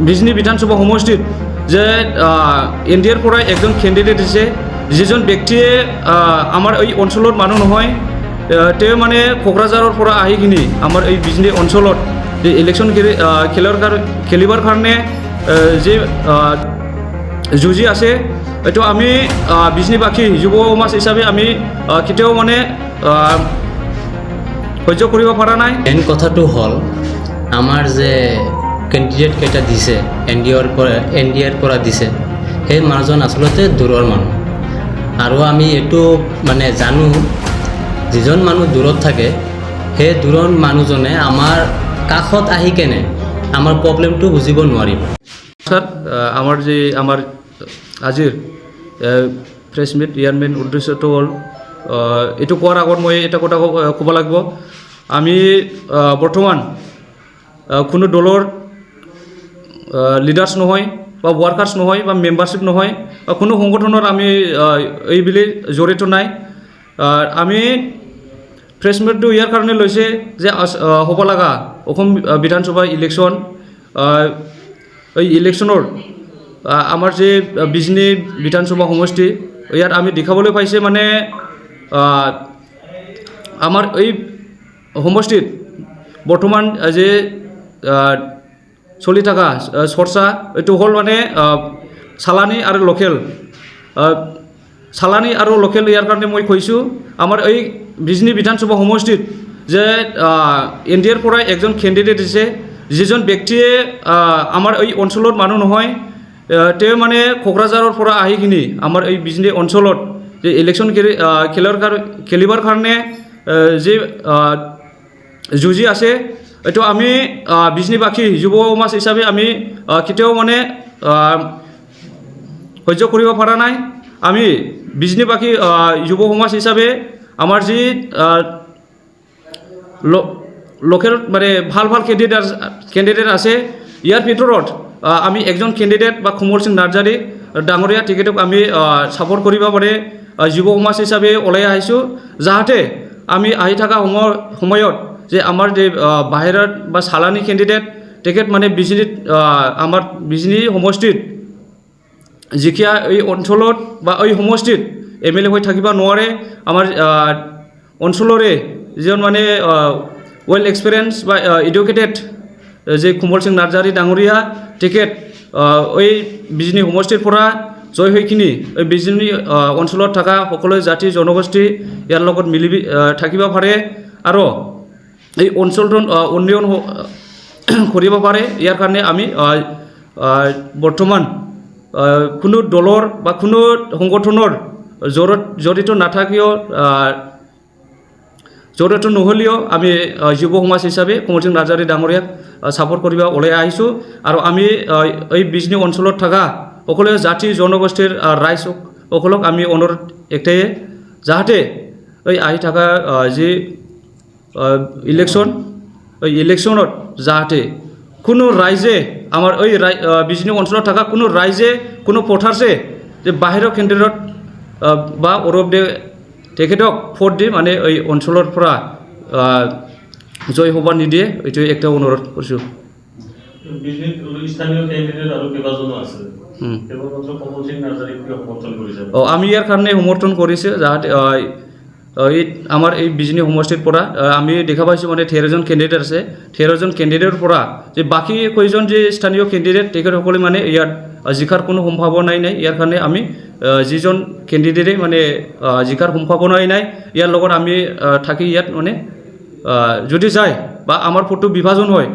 বিজনী বিধানসভা সমষ্টিত যে এনডিএৰ পৰা একজন কেণ্ডিডেট দিছে, যিজন ব্যক্তিয়ে আমাৰ এই অঞ্চলৰ মানুহ নহয়, তেওঁ মানে কোকৰাঝাৰৰ পৰা আহি কিনি আমাৰ এই বিজনী অঞ্চলত যে ইলেকশ্যন খেলিবৰ কাৰণে যে যুঁজি আছে, এইটো আমি বিজনীবাসী যুৱ সমাজ হিচাপে আমি কেতিয়াও মানে সহ্য কৰিব পৰা নাই। মেইন কথাটো হ'ল আমাৰ যে কেণ্ডিডেট কেইটা দিছে এন ডি এৰ পৰা দিছে, সেই মানুহজন আচলতে দূৰৰ মানুহ। আৰু আমি এইটো মানে জানো, যিজন মানুহ দূৰত থাকে সেই দূৰৰ মানুহজনে আমাৰ কাষত আহি কেনে আমাৰ প্ৰব্লেমটো বুজিব নোৱাৰিব। স্যাৰ, আমাৰ আজিৰ প্ৰেছ মিট ইয়াৰ মেইন উদ্দেশ্যটো হ'ল এইটো কোৱাৰ আগত মই এটা কথা ক'ব লাগিব। আমি বৰ্তমান কোনো দলৰ লিডাৰ্ছ নহয় বা ৱাৰ্কাৰ্ছ নহয় বা মেম্বাৰশ্বিপ নহয় বা কোনো সংগঠনৰ আমি এইবুলি জড়িত নাই। আমি প্ৰেছ মিটটো ইয়াৰ কাৰণে লৈছে যে হ'ব লগা অসম বিধানসভা ইলেকশ্যন, এই ইলেকশ্যনৰ আমাৰ যে বিজনী বিধানসভা সমষ্টি, ইয়াত আমি দেখাবলৈ পাইছে মানে আমাৰ এই সমষ্টিত বৰ্তমান যে চলি থকা চৰ্চা এইটো হ'ল মানে চালানী আৰু লোকেল। চালানী আৰু লোকেল ইয়াৰ কাৰণে মই কৈছোঁ, আমাৰ এই বিজনী বিধানসভা সমষ্টিত যে এনডিএৰ পৰা একজন কেণ্ডিডেট দিছে, যিজন ব্যক্তিয়ে আমাৰ এই অঞ্চলৰ মানুহ নহয়, তেওঁ মানে কোকৰাঝাৰৰ পৰা আহি কিনি আমাৰ এই বিজনী অঞ্চলত যে ইলেকশ্যন খেলিবৰ কাৰণে যে যুঁজি আছে, এইটো আমি বিজনীবাসী যুৱ সমাজ হিচাপে আমি কেতিয়াও মানে সহ্য কৰিব পৰা নাই। আমি বিজনীবাসী যুৱ সমাজ হিচাপে আমাৰ যি লোকেল মানে ভাল কেণ্ডিডেট আছে, ইয়াৰ ভিতৰত আমি একজন কেণ্ডিডেট বা কোমল সিং নাৰ্জাৰী ডাঙৰীয়া টিকেটক আমি ছাপোৰ্ট কৰিব পাৰে যুৱ সমাজ হিচাপে ওলাই আহিছোঁ, যাহাতে আমি আহি থকা সময়ত যে আমাৰ যে বাহিৰত বা চালানী কেণ্ডিডেট তেখেত মানে বিজনীত আমাৰ বিজনী সমষ্টিত যিখিয়া এই অঞ্চলত বা এই সমষ্টিত MLA হৈ থাকিব নোৱাৰে। আমাৰ অঞ্চলৰে যিজন মানে ৱেল এক্সপিৰিয়েঞ্চ বা এডুকেটেড যে কোমল সিং নাৰ্জাৰী ডাঙৰীয়া, তেখেত এই বিজনী সমষ্টিৰ পৰা জয় হৈ কিনি এই বিজনী অঞ্চলত থকা সকলো জাতি জনগোষ্ঠী ইয়াৰ লগত মিলি থাকিব পাৰে আৰু এই অঞ্চলটো উন্নয়ন কৰিব পাৰে। ইয়াৰ কাৰণে আমি বৰ্তমান কোনো দলৰ বা কোনো সংগঠনৰ জড়িত নাথাকিও জড়িত নহ'লেও আমি যুৱ সমাজ হিচাপে কোমল সিং নাৰ্জাৰী ডাঙৰীয়াক ছাপোৰ্ট কৰিব ওলাই আহিছোঁ। আৰু আমি এই বিজনী অঞ্চলত থকা সকলো জাতি জনগোষ্ঠীৰ ৰাইজ সকলক আমি অনুৰোধ একটাই, যাহাতে এই আহি থকা যি ইলেকশ্যন, এই ইলেকশ্যনত যাহাতে কোনো ৰাইজে আমাৰ এই বিজনী অঞ্চলত থকা কোনো ৰাইজে কোনো ভোটাৰ্ছে যে বাহিৰৰ কেণ্ডিডেট বা অৰূপ দে তেখেতক ভোট দি মানে এই অঞ্চলৰ পৰা জয় হ'ব নিদিয়ে, এইটো একটা অনুৰোধ কৰিছোঁ। আমি ইয়াৰ কাৰণে সমৰ্থন কৰিছোঁ, যাহাতে এই আমাৰ এই বিজনী সমষ্টিৰ পৰা আমি দেখা পাইছোঁ মানে 13জন কেণ্ডিডেট আছে, 13জন কেণ্ডিডেটৰ পৰা যে বাকী কেইজন যে স্থানীয় কেণ্ডিডেট তেখেতসকলে মানে ইয়াত জিকাৰ কোনো সম্ভাৱনাই নাই। ইয়াৰ কাৰণে আমি যিজন কেণ্ডিডেটে মানে জিকাৰ সম্ভাৱনাই নাই, ইয়াৰ লগত আমি থাকি ইয়াত মানে যদি যায় বা আমাৰ ভোটটো বিভাজন হয়,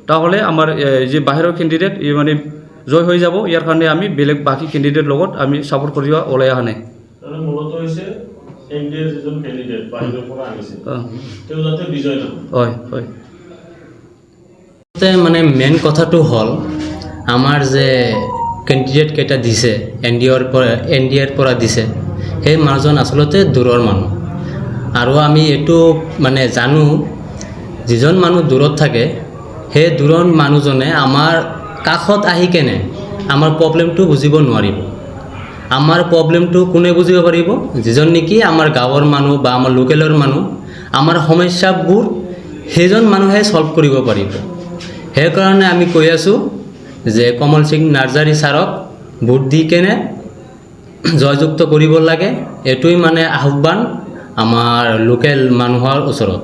তাহলে আমাৰ যে বাহিৰৰ কেণ্ডিডেট ই মানে জয় হৈ যাব। ইয়াৰ কাৰণে আমি বেলেগ বাকী কেণ্ডিডেট লগত আমি ছাপোৰ্ট কৰিব ওলাই অহা নাই। মানে মেইন কথাটো হ'ল আমাৰ যে কেণ্ডিডেট কেইটা দিছে এন ডি এৰ পৰা দিছে, সেই মানুহজন আচলতে দূৰৰ মানুহ। আৰু আমি এইটো মানে জানো, যিজন মানুহ দূৰত থাকে সেই দূৰৰ মানুহজনে আমাৰ কাষত আহি কেনে আমাৰ প্ৰব্লেমটো বুজিব নোৱাৰিব। আমাৰ প্ৰব্লেমটো কোনে বুজিব পাৰিব? যিজন নেকি আমাৰ গাঁৱৰ মানুহ বা আমাৰ লোকেলৰ মানুহ, আমাৰ সমস্যাবোৰ সেইজন মানুহে সলভ কৰিব পাৰিব। সেইকাৰণে আমি কৈ আছোঁ যে কমল সিং নাৰ্জাৰী ছাৰক ভোট দি কেনে জয়যুক্ত কৰিব লাগে, এইটোৱেই মানে আহ্বান আমাৰ লোকেল মানুহৰ ওচৰত।